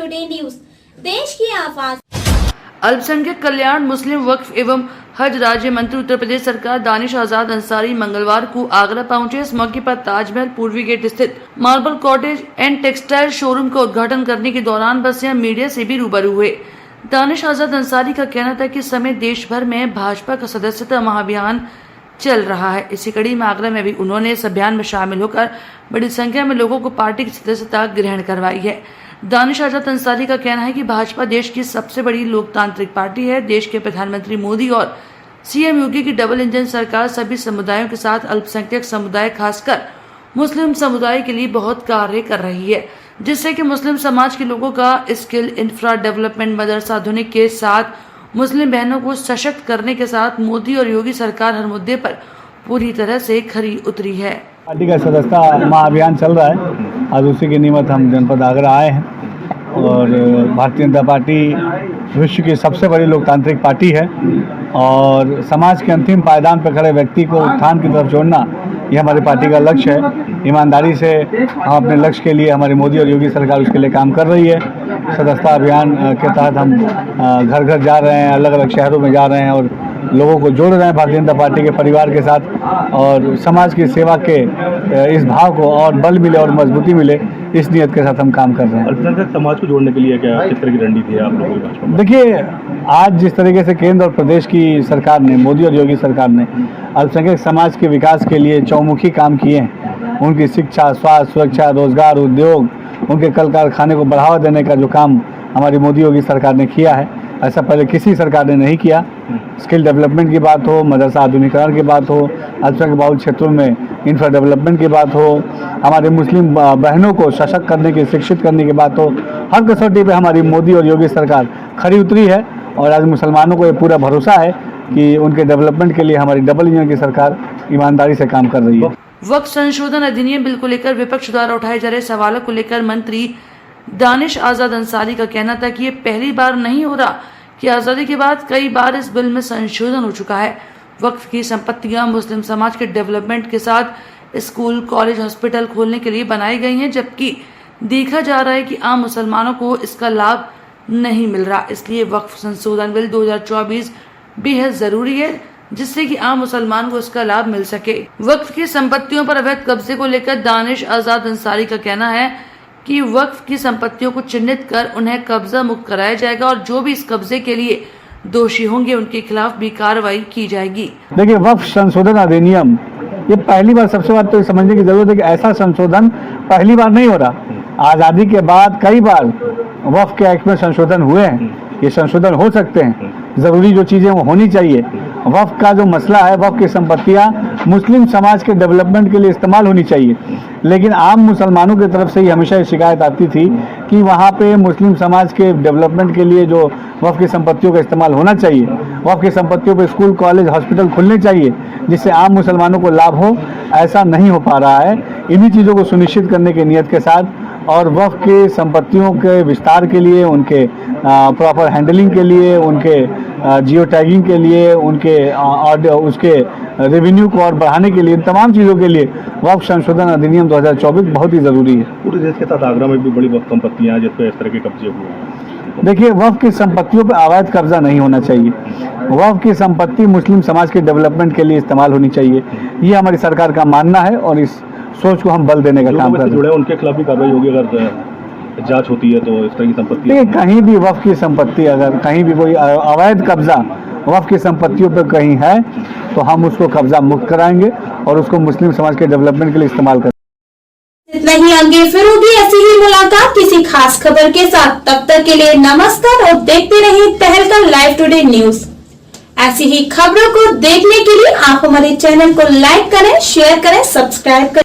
Today news, देश की आवाज। अल्पसंख्यक कल्याण, मुस्लिम वक्फ एवं हज राज्य मंत्री उत्तर प्रदेश सरकार दानिश आजाद अंसारी मंगलवार को आगरा पहुंचे। इस मौके पर ताजमहल पूर्वी गेट स्थित marble cottage and textile showroom का उद्घाटन करने के दौरान बसिया मीडिया से भी रूबरू हुए। दानिश आजाद अंसारी का कहना था कि इस समय देश भर में भाजपा का सदस्यता महाअभियान चल रहा है। इसी कड़ी में आगरा में भी उन्होंने इस अभियान में शामिल होकर बड़ी संख्या में लोगों को पार्टी की सदस्यता ग्रहण करवाई है। दानिश आजाद अंसारी का कहना है कि भाजपा देश की सबसे बड़ी लोकतांत्रिक पार्टी है। देश के प्रधानमंत्री मोदी और सीएम योगी की डबल इंजन सरकार सभी समुदायों के साथ अल्पसंख्यक समुदाय खासकर मुस्लिम समुदाय के लिए बहुत कार्य कर रही है, जिससे कि मुस्लिम समाज के लोगों का स्किल, इंफ्रा डेवलपमेंट, मदरसा आधुनिक के साथ मुस्लिम बहनों को सशक्त करने के साथ मोदी और योगी सरकार हर मुद्दे पर पूरी तरह से खरी उतरी है। पार्टी का सदस्यता महाअभियान चल रहा है। आज उसी के निमित्त हम जनपद आगरा आए हैं और भारतीय जनता पार्टी विश्व की सबसे बड़ी लोकतांत्रिक पार्टी है और समाज के अंतिम पायदान पर खड़े व्यक्ति को उत्थान की तरफ जोड़ना ये हमारी पार्टी का लक्ष्य है। ईमानदारी से हम अपने लक्ष्य के लिए, हमारी मोदी और योगी सरकार उसके लिए काम कर रही है। सदस्यता अभियान के तहत हम घर घर जा रहे हैं, अलग अलग शहरों में जा रहे हैं और लोगों को जोड़ रहे हैं भारतीय जनता पार्टी के परिवार के साथ और समाज की सेवा के इस भाव को और बल मिले और मजबूती मिले, इस नियत के साथ हम काम कर रहे हैं। अल्पसंख्यक समाज को जोड़ने के लिए क्या किस तरह की रणनीति है आप लोगों की भाजपा में? देखिए, आज जिस तरीके से केंद्र और प्रदेश की सरकार ने, मोदी और योगी सरकार ने अल्पसंख्यक समाज के विकास के लिए चौमुखी काम किए हैं, उनकी शिक्षा, स्वास्थ्य, सुरक्षा, रोजगार, उद्योग, उनके कल कारखाने को बढ़ावा देने का जो काम हमारी मोदी योगी सरकार ने किया है, ऐसा पहले किसी सरकार ने नहीं किया। स्किल डेवलपमेंट की बात हो, मदरसा आधुनिकीकरण की बात हो, अल्पसंख्यक बहुल क्षेत्रों में इंफ्रा डेवलपमेंट की बात हो, हमारे मुस्लिम बहनों को सशक्त करने की, शिक्षित करने की बात हो, हर कसौटी पे हमारी मोदी और योगी सरकार खरी उतरी है और आज मुसलमानों को ये पूरा भरोसा है कि उनके डेवलपमेंट के लिए हमारी डबल इंजन की सरकार ईमानदारी से काम कर रही है। वक्फ संशोधन अधिनियम बिल को लेकर विपक्ष द्वारा उठाए जा रहे सवालों को लेकर मंत्री दानिश आजाद अंसारी का कहना था कि ये पहली बार नहीं हो रहा कि आज़ादी के बाद कई बार इस बिल में संशोधन हो चुका है। वक्फ की संपत्तियां मुस्लिम समाज के डेवलपमेंट के साथ स्कूल, कॉलेज, हॉस्पिटल खोलने के लिए बनाई गई हैं, जबकि देखा जा रहा है कि आम मुसलमानों को इसका लाभ नहीं मिल रहा। इसलिए वक्फ संशोधन बिल 2024 बेहद जरूरी है, जिससे कि आम मुसलमान को इसका लाभ मिल सके। वक्फ की संपत्तियों पर अवैध कब्जे को लेकर दानिश आजाद अंसारी का कहना है कि वक्फ की संपत्तियों को चिन्हित कर उन्हें कब्जा मुक्त कराया जाएगा और जो भी इस कब्जे के लिए दोषी होंगे उनके खिलाफ भी कार्रवाई की जाएगी। देखिए, वक्फ संशोधन अधिनियम ये पहली बार, सबसे बात तो समझने की जरूरत है कि ऐसा संशोधन पहली बार नहीं हो रहा। आज़ादी के बाद कई बार वक्फ के एक्ट में संशोधन हुए हैं, ये संशोधन हो सकते हैं। ज़रूरी जो चीज़ें वो होनी चाहिए। वक्फ का जो मसला है, वक्फ की संपत्तियां मुस्लिम समाज के डेवलपमेंट के लिए इस्तेमाल होनी चाहिए, लेकिन आम मुसलमानों की तरफ से ही हमेशा ये शिकायत आती थी कि वहाँ पे मुस्लिम समाज के डेवलपमेंट के लिए जो वक्फ की संपत्तियों का इस्तेमाल होना चाहिए, वक्फ की संपत्तियों पे स्कूल, कॉलेज, हॉस्पिटल खुलने चाहिए जिससे आम मुसलमानों को लाभ हो, ऐसा नहीं हो पा रहा है। इन्हीं चीज़ों को सुनिश्चित करने की नीयत के साथ और वक्फ की संपत्तियों के विस्तार के लिए, उनके प्रॉपर हैंडलिंग के लिए, उनके जियो टैगिंग के लिए, उनके उसके रेवेन्यू को और बढ़ाने के लिए, इन तमाम चीज़ों के लिए वक्फ संशोधन अधिनियम 2024 बहुत ही ज़रूरी है। पूरे देश के साथ आगरा में भी बड़ी वक्फ संपत्तियां हैं जिस पर इस तरह के कब्जे हुए हैं। देखिए, वक्फ की संपत्तियों पर अवैध कब्जा नहीं होना चाहिए। वक्फ की संपत्ति मुस्लिम समाज के डेवलपमेंट के लिए इस्तेमाल होनी चाहिए, ये हमारी सरकार का मानना है और इस सोच को हम बल देने का काम कर रहे हैं। उनके खिलाफ भी कार्रवाई होगी अगर जांच होती है तो इस तरह की संपत्ति? देखिए, कहीं भी वक्फ की संपत्ति, अगर कहीं भी कोई अवैध कब्जा वक्फ की संपत्तियों पर कहीं है तो हम उसको कब्जा मुक्त कराएंगे और उसको मुस्लिम समाज के डेवलपमेंट के लिए इस्तेमाल करेंगे। इतना ही, आगे फिर होगी ऐसी ही मुलाकात किसी खास खबर के साथ। तब तक के लिए नमस्कार और देखते रहिए तहलका लाइव टुडे न्यूज। ऐसी ही खबरों को देखने के लिए आप हमारे चैनल को लाइक करें, शेयर करें, सब्सक्राइब करें।